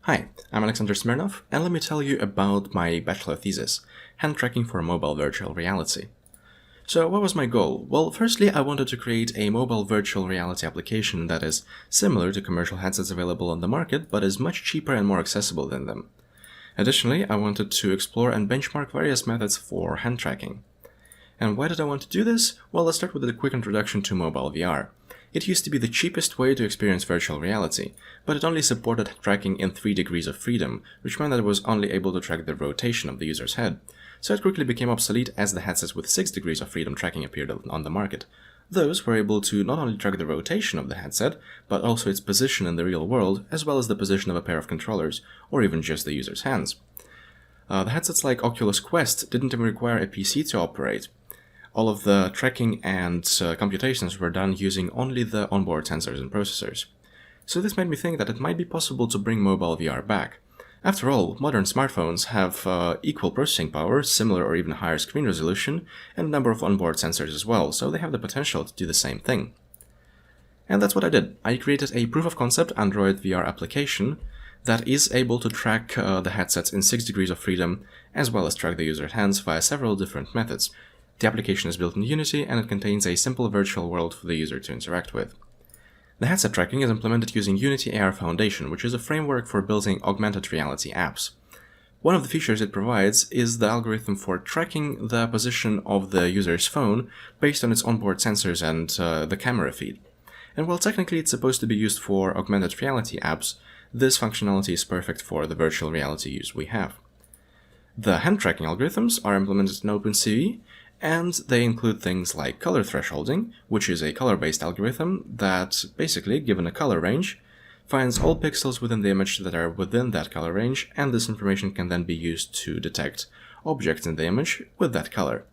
Hi, I'm Alexander Smirnov, and let me tell you about my bachelor thesis, hand tracking for mobile virtual reality. So what was my goal? Well, firstly, I wanted to create a mobile virtual reality application that is similar to commercial headsets available on the market, but is much cheaper and more accessible than them. Additionally, I wanted to explore and benchmark various methods for hand tracking. And why did I want to do this? Well, let's start with a quick introduction to mobile VR. It used to be the cheapest way to experience virtual reality, but it only supported tracking in 3 degrees of freedom, which meant that it was only able to track the rotation of the user's head. So it quickly became obsolete as the headsets with 6 degrees of freedom tracking appeared on the market. Those were able to not only track the rotation of the headset, but also its position in the real world, as well as the position of a pair of controllers, or even just the user's hands. The headsets like Oculus Quest didn't even require a PC to operate. All of the tracking and computations were done using only the onboard sensors and processors. So this made me think that it might be possible to bring mobile VR back. After all, modern smartphones have equal processing power, similar or even higher screen resolution, and a number of onboard sensors as well, so they have the potential to do the same thing. And that's what I did. I created a proof-of-concept Android VR application that is able to track the headsets in 6 degrees of freedom, as well as track the user's hands via several different methods. The application is built in Unity, and it contains a simple virtual world for the user to interact with. The headset tracking is implemented using Unity AR Foundation, which is a framework for building augmented reality apps. One of the features it provides is the algorithm for tracking the position of the user's phone based on its onboard sensors and the camera feed. And while technically it's supposed to be used for augmented reality apps, this functionality is perfect for the virtual reality use we have. The hand tracking algorithms are implemented in OpenCV, and they include things like color thresholding, which is a color-based algorithm that, basically, given a color range, finds all pixels within the image that are within that color range, and this information can then be used to detect objects in the image with that color.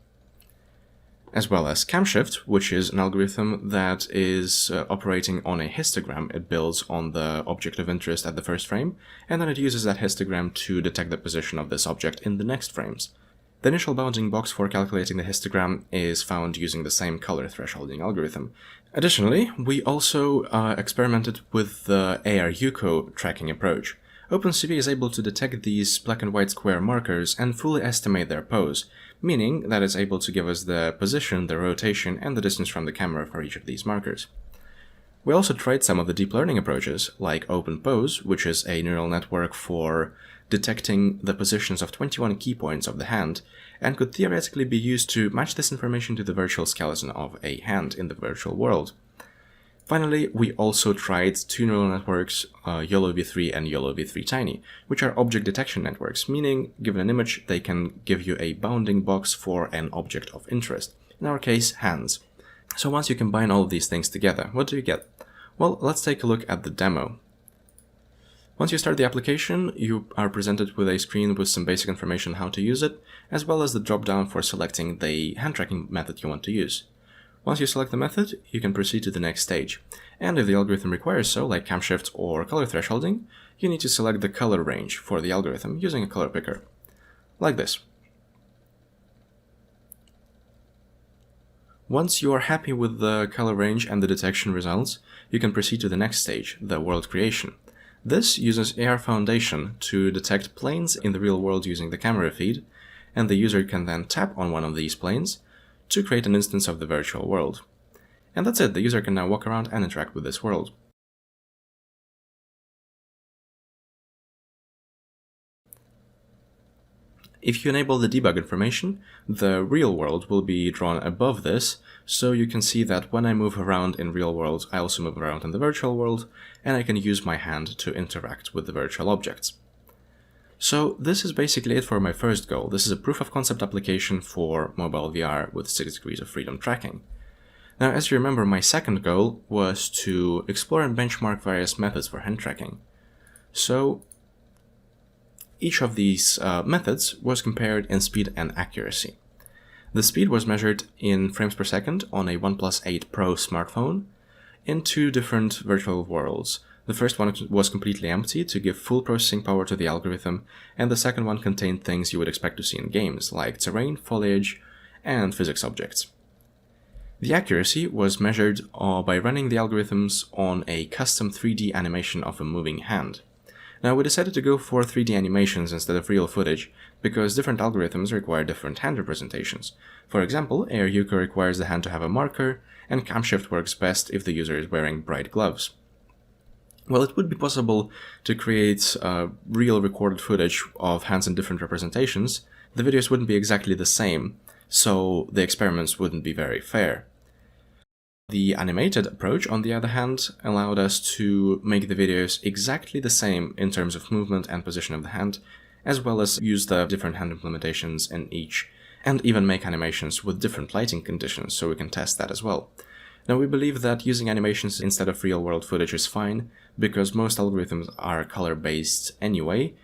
As well as Camshift, which is an algorithm that is operating on a histogram. It builds on the object of interest at the first frame, and then it uses that histogram to detect the position of this object in the next frames. The initial bounding box for calculating the histogram is found using the same color thresholding algorithm. Additionally, we also experimented with the ArUco tracking approach. OpenCV is able to detect these black and white square markers and fully estimate their pose, meaning that it's able to give us the position, the rotation, and the distance from the camera for each of these markers. We also tried some of the deep learning approaches, like OpenPose, which is a neural network for detecting the positions of 21 key points of the hand, and could theoretically be used to match this information to the virtual skeleton of a hand in the virtual world. Finally, we also tried 2 neural networks, YOLOv3 and YOLOv3 Tiny, which are object detection networks, meaning, given an image, they can give you a bounding box for an object of interest, in our case, hands. So once you combine all of these things together, what do you get? Well, let's take a look at the demo. Once you start the application, you are presented with a screen with some basic information on how to use it, as well as the drop-down for selecting the hand tracking method you want to use. Once you select the method, you can proceed to the next stage. And if the algorithm requires so, like Camshift or color thresholding, you need to select the color range for the algorithm using a color picker. Like this. Once you are happy with the color range and the detection results, you can proceed to the next stage, the world creation. This uses AR Foundation to detect planes in the real world using the camera feed, and the user can then tap on one of these planes to create an instance of the virtual world. And that's it, the user can now walk around and interact with this world. If you enable the debug information, the real world will be drawn above this, so you can see that when I move around in real world, I also move around in the virtual world, and I can use my hand to interact with the virtual objects. So this is basically it for my first goal. This is a proof-of-concept application for mobile VR with 6 degrees of freedom tracking. Now, as you remember, my second goal was to explore and benchmark various methods for hand tracking. So each of these methods was compared in speed and accuracy. The speed was measured in frames per second on a OnePlus 8 Pro smartphone in 2 different virtual worlds. The first one was completely empty to give full processing power to the algorithm, and the second one contained things you would expect to see in games, like terrain, foliage, and physics objects. The accuracy was measured by running the algorithms on a custom 3D animation of a moving hand. Now, we decided to go for 3D animations instead of real footage, because different algorithms require different hand representations. For example, ArUco requires the hand to have a marker, and Camshift works best if the user is wearing bright gloves. While it would be possible to create real recorded footage of hands in different representations, the videos wouldn't be exactly the same, so the experiments wouldn't be very fair. The animated approach, on the other hand, allowed us to make the videos exactly the same in terms of movement and position of the hand, as well as use the different hand implementations in each, and even make animations with different lighting conditions, so we can test that as well. Now, we believe that using animations instead of real-world footage is fine, because most algorithms are color-based anyway,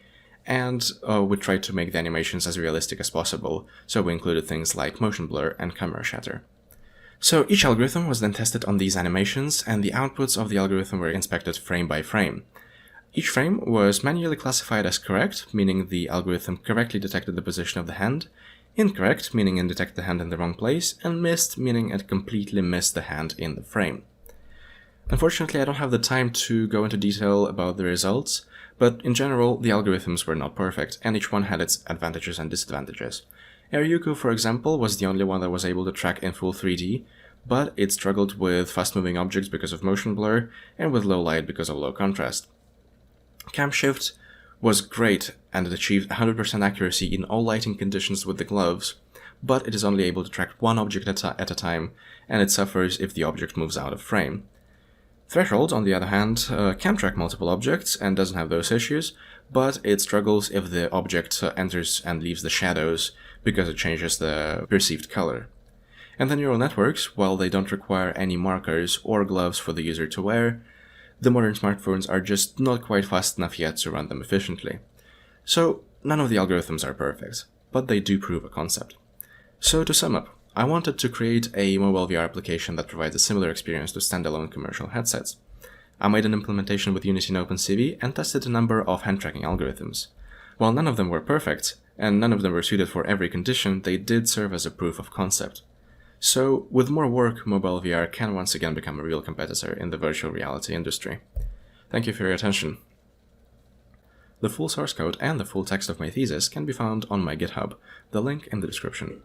and we tried to make the animations as realistic as possible, so we included things like motion blur and camera shatter. So each algorithm was then tested on these animations, and the outputs of the algorithm were inspected frame by frame. Each frame was manually classified as correct, meaning the algorithm correctly detected the position of the hand, incorrect, meaning it detected the hand in the wrong place, and missed, meaning it completely missed the hand in the frame. Unfortunately, I don't have the time to go into detail about the results, but in general, the algorithms were not perfect, and each one had its advantages and disadvantages. ArUco, for example, was the only one that was able to track in full 3D, but it struggled with fast-moving objects because of motion blur, and with low light because of low contrast. Camshift was great, and it achieved 100% accuracy in all lighting conditions with the gloves, but it is only able to track one object at a time, and it suffers if the object moves out of frame. Threshold, on the other hand, can track multiple objects and doesn't have those issues, but it struggles if the object enters and leaves the shadows because it changes the perceived color. And the neural networks, while they don't require any markers or gloves for the user to wear, the modern smartphones are just not quite fast enough yet to run them efficiently. So none of the algorithms are perfect, but they do prove a concept. So to sum up, I wanted to create a mobile VR application that provides a similar experience to standalone commercial headsets. I made an implementation with Unity and OpenCV and tested a number of hand tracking algorithms. While none of them were perfect, and none of them were suited for every condition, they did serve as a proof of concept. So, with more work, mobile VR can once again become a real competitor in the virtual reality industry. Thank you for your attention. The full source code and the full text of my thesis can be found on my GitHub, the link in the description.